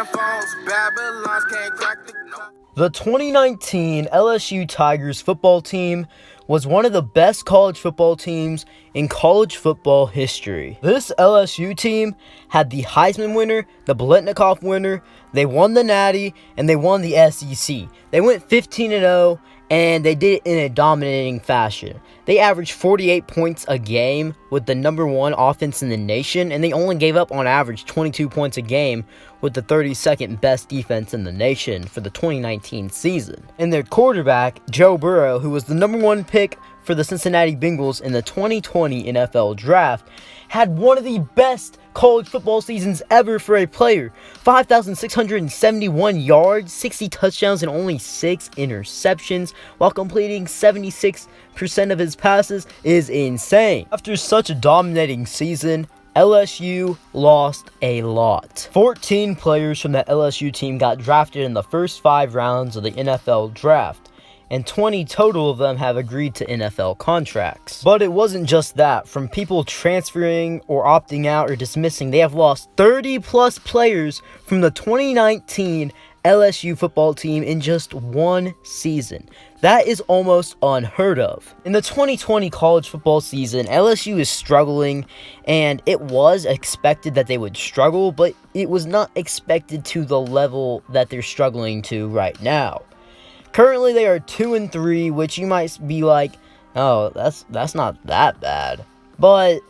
phones, Babylons can't crack the code. The 2019 LSU Tigers football team was one of the best college football teams in college football history. This LSU team had the Heisman winner, the Biletnikoff winner, they won the Natty, and they won the SEC. They went 15-0, and they did it in a dominating fashion. They averaged 48 points a game with the number one offense in the nation, and they only gave up on average 22 points a game with the 32nd best defense in the nation for the 2019 season. And their quarterback, Joe Burrow, who was the number one pick for the Cincinnati Bengals in the 2020 NFL Draft, had one of the best college football seasons ever for a player. 5,671 yards, 60 touchdowns, and only 6 interceptions, while completing 76% of his passes is insane. After such a dominating season, LSU lost a lot. 14 players from that LSU team got drafted in the first 5 rounds of the NFL Draft, and 20 total of them have agreed to NFL contracts. But it wasn't just that. From people transferring or opting out or dismissing, they have lost 30 plus players from the 2019 LSU football team in just one season. That is almost unheard of. In the 2020 college football season, LSU is struggling, and it was expected that they would struggle, but it was not expected to the level that they're struggling to right now. Currently, they are 2-3, which you might be like, oh, that's not that bad. But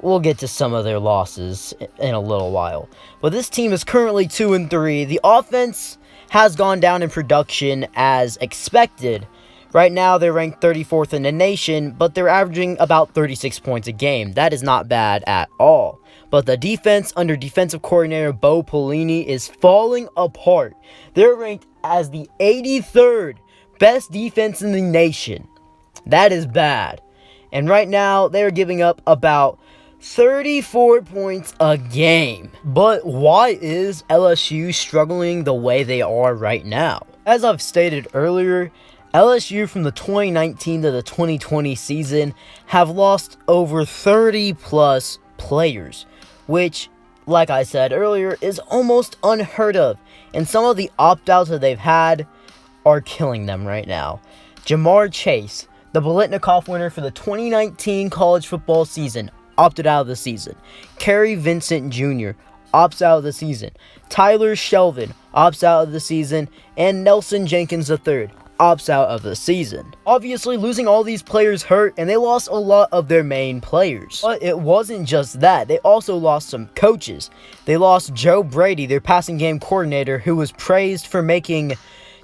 we'll get to some of their losses in a little while. But this team is currently 2-3. The offense has gone down in production as expected. Right now, they're ranked 34th in the nation, but they're averaging about 36 points a game. That is not bad at all. But the defense under defensive coordinator Bo Pelini is falling apart. They're ranked as the 83rd best defense in the nation. That is bad. And right now, they're giving up about 34 points a game. But why is LSU struggling the way they are right now? As I've stated earlier, LSU from the 2019 to the 2020 season have lost over 30 plus players, which, like I said earlier, is almost unheard of. And some of the opt-outs that they've had are killing them right now. Jamar Chase, the Biletnikoff winner for the 2019 college football season, opted out of the season. Kerry Vincent Jr. opts out of the season. Tyler Shelvin opts out of the season. And Nelson Jenkins III opts out of the season. Obviously, losing all these players hurt, and they lost a lot of their main players. But it wasn't just that. They also lost some coaches. They lost Joe Brady, their passing game coordinator, who was praised for making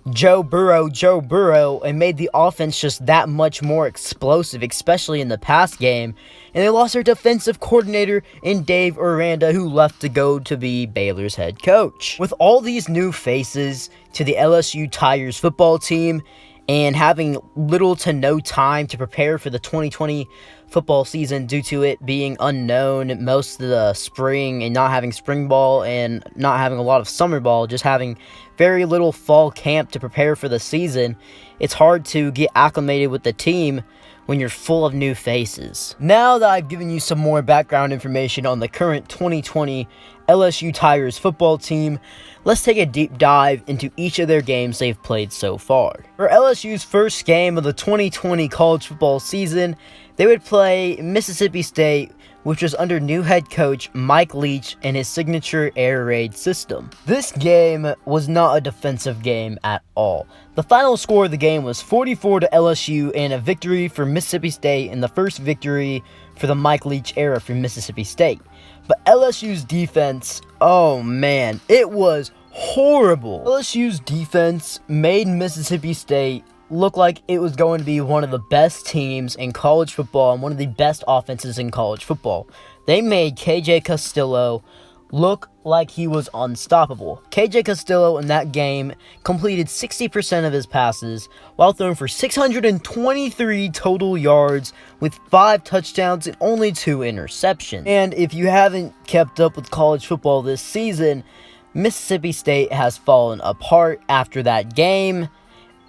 Joe Burrow, and made the offense just that much more explosive, especially in the pass game. And they lost their defensive coordinator in Dave Aranda, who left to go to be Baylor's head coach. With all these new faces to the LSU Tigers football team, and having little to no time to prepare for the 2020 football season due to it being unknown most of the spring, and not having spring ball and not having a lot of summer ball, just having very little fall camp to prepare for the season, it's hard to get acclimated with the team when you're full of new faces. Now that I've given you some more background information on the current 2020 LSU Tigers football team, let's take a deep dive into each of their games they've played so far. For LSU's first game of the 2020 college football season, they would play Mississippi State, which was under new head coach Mike Leach and his signature air raid system. This game was not a defensive game at all. The final score of the game was 44 to LSU, and a victory for Mississippi State, and the first victory for the Mike Leach era for Mississippi State. But LSU's defense, oh man, it was horrible. LSU's defense made Mississippi State look like it was going to be one of the best teams in college football and one of the best offenses in college football. They made KJ Castillo look like he was unstoppable. KJ Castillo in that game completed 60% of his passes while throwing for 623 total yards with 5 touchdowns and only 2 interceptions. And if you haven't kept up with college football this season, Mississippi State has fallen apart after that game,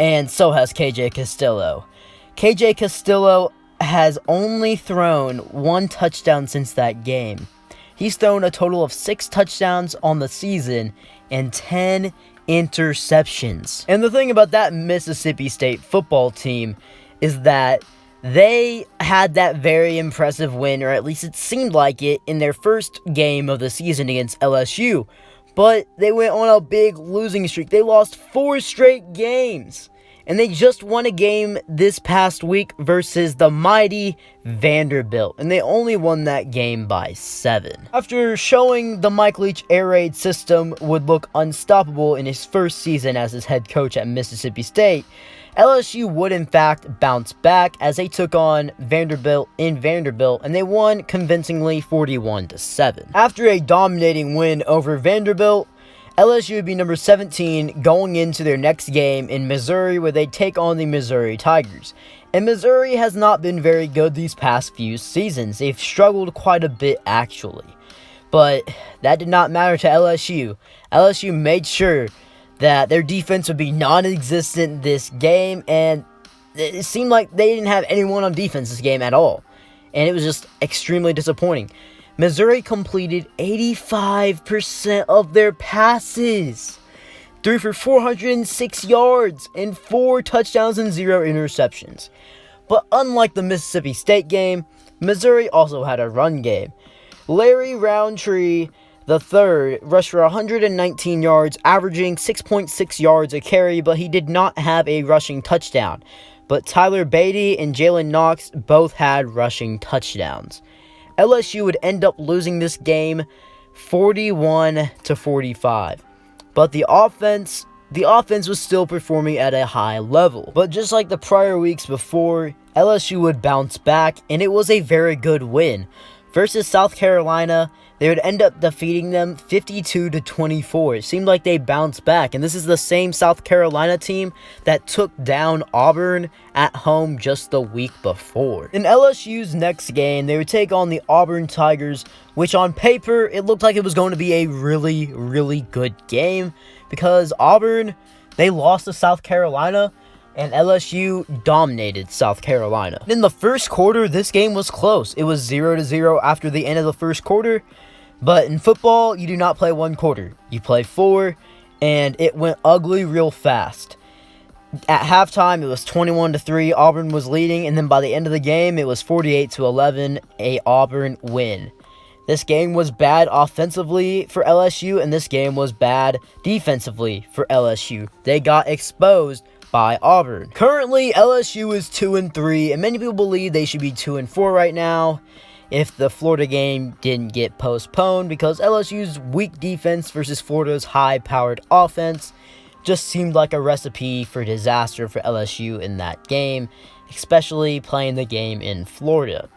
and so has KJ Castillo. KJ Castillo has only thrown 1 touchdown since that game. He's thrown a total of 6 touchdowns on the season and 10 interceptions. And the thing about that Mississippi State football team is that they had that very impressive win, or at least it seemed like it, in their first game of the season against LSU. But they went on a big losing streak. They lost 4 straight games. And they just won a game this past week versus the mighty Vanderbilt. And they only won that game by 7. After showing the Mike Leach air raid system would look unstoppable in his first season as his head coach at Mississippi State, LSU would in fact bounce back as they took on Vanderbilt in Vanderbilt, and they won convincingly 41-7. After a dominating win over Vanderbilt, LSU would be number 17 going into their next game in Missouri, where they take on the Missouri Tigers. And Missouri has not been very good these past few seasons. They've struggled quite a bit, actually. But that did not matter to LSU. LSU made sure that their defense would be non-existent this game, and it seemed like they didn't have anyone on defense this game at all. And it was just extremely disappointing. Missouri completed 85% of their passes, threw for 406 yards and 4 touchdowns and 0 interceptions. But unlike the Mississippi State game, Missouri also had a run game. Larry Roundtree III rushed for 119 yards, averaging 6.6 yards a carry, but he did not have a rushing touchdown. But Tyler Beatty and Jalen Knox both had rushing touchdowns. LSU would end up losing this game 41-45. But the offense was still performing at a high level. But just like the prior weeks before, LSU would bounce back, and it was a very good win. Versus South Carolina, they would end up defeating them 52-24. It seemed like they bounced back, and this is the same South Carolina team that took down Auburn at home just the week before. In LSU's next game, they would take on the Auburn Tigers, which on paper, it looked like it was going to be a really, really good game, because Auburn, they lost to South Carolina, and LSU dominated South Carolina. In the first quarter, this game was close. It was 0-0 after the end of the first quarter. But in football, you do not play one quarter. You play 4, and it went ugly real fast. At halftime, it was 21-3. Auburn was leading, and then by the end of the game, it was 48-11, a Auburn win. This game was bad offensively for LSU, and this game was bad defensively for LSU. They got exposed by Auburn. Currently, LSU is 2-3, and many people believe they should be 2-4 right now if the Florida game didn't get postponed, because LSU's weak defense versus Florida's high-powered offense just seemed like a recipe for disaster for LSU in that game, especially playing the game in Florida.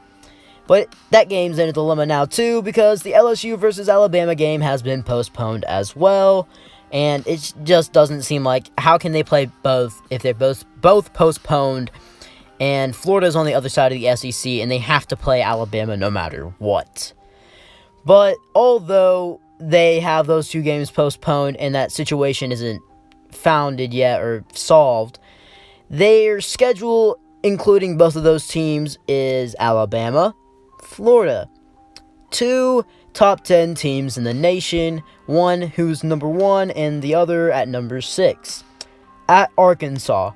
But that game's in a dilemma now too, because the LSU versus Alabama game has been postponed as well. And it just doesn't seem like, how can they play both if they're both postponed, and Florida's on the other side of the SEC, and they have to play Alabama no matter what. But although they have those 2 games postponed and that situation isn't founded yet or solved, their schedule, including both of those teams, is Alabama, Florida, 2 top 10 teams in the nation, one who's number 1 and the other at number 6, at Arkansas.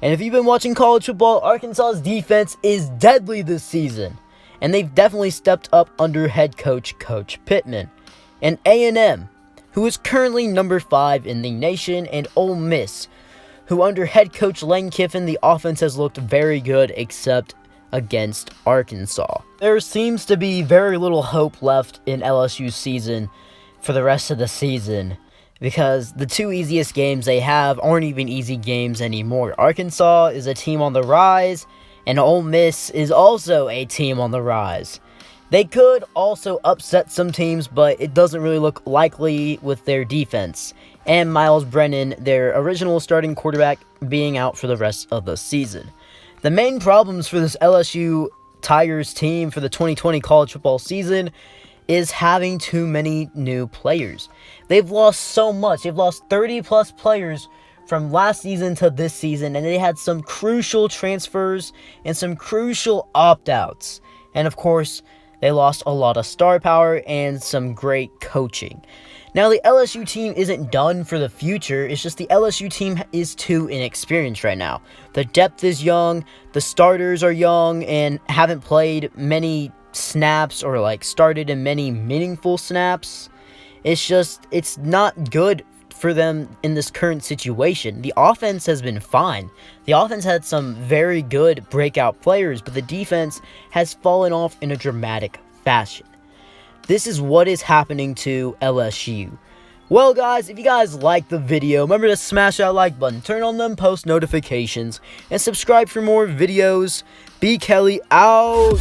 And if you've been watching college football, Arkansas's defense is deadly this season, and they've definitely stepped up under head coach Pittman. And A&M, who is currently number 5 in the nation, and Ole Miss, who under head coach Lane Kiffin, the offense has looked very good except against Arkansas. There seems to be very little hope left in LSU's season for the rest of the season, because the 2 easiest games they have aren't even easy games anymore. Arkansas is a team on the rise, and Ole Miss is also a team on the rise. They could also upset some teams, but it doesn't really look likely with their defense, and Miles Brennan, their original starting quarterback, being out for the rest of the season. The main problems for this LSU Tigers team for the 2020 college football season is having too many new players. They've lost so much. They've lost 30-plus players from last season to this season, and they had some crucial transfers and some crucial opt-outs. And of course, They lost a lot of star power and some great coaching. Now, the LSU team isn't done for the future. It's just the LSU team is too inexperienced right now. The depth is young, the starters are young and haven't played many snaps or started in many meaningful snaps. It's not good for them in this current situation. The offense has been fine. The offense had some very good breakout players, but the defense has fallen off in a dramatic fashion. This is what is happening to LSU. Well, guys, if you guys liked the video, remember to smash that like button, turn on them post notifications, and subscribe for more videos. B. Kelly out.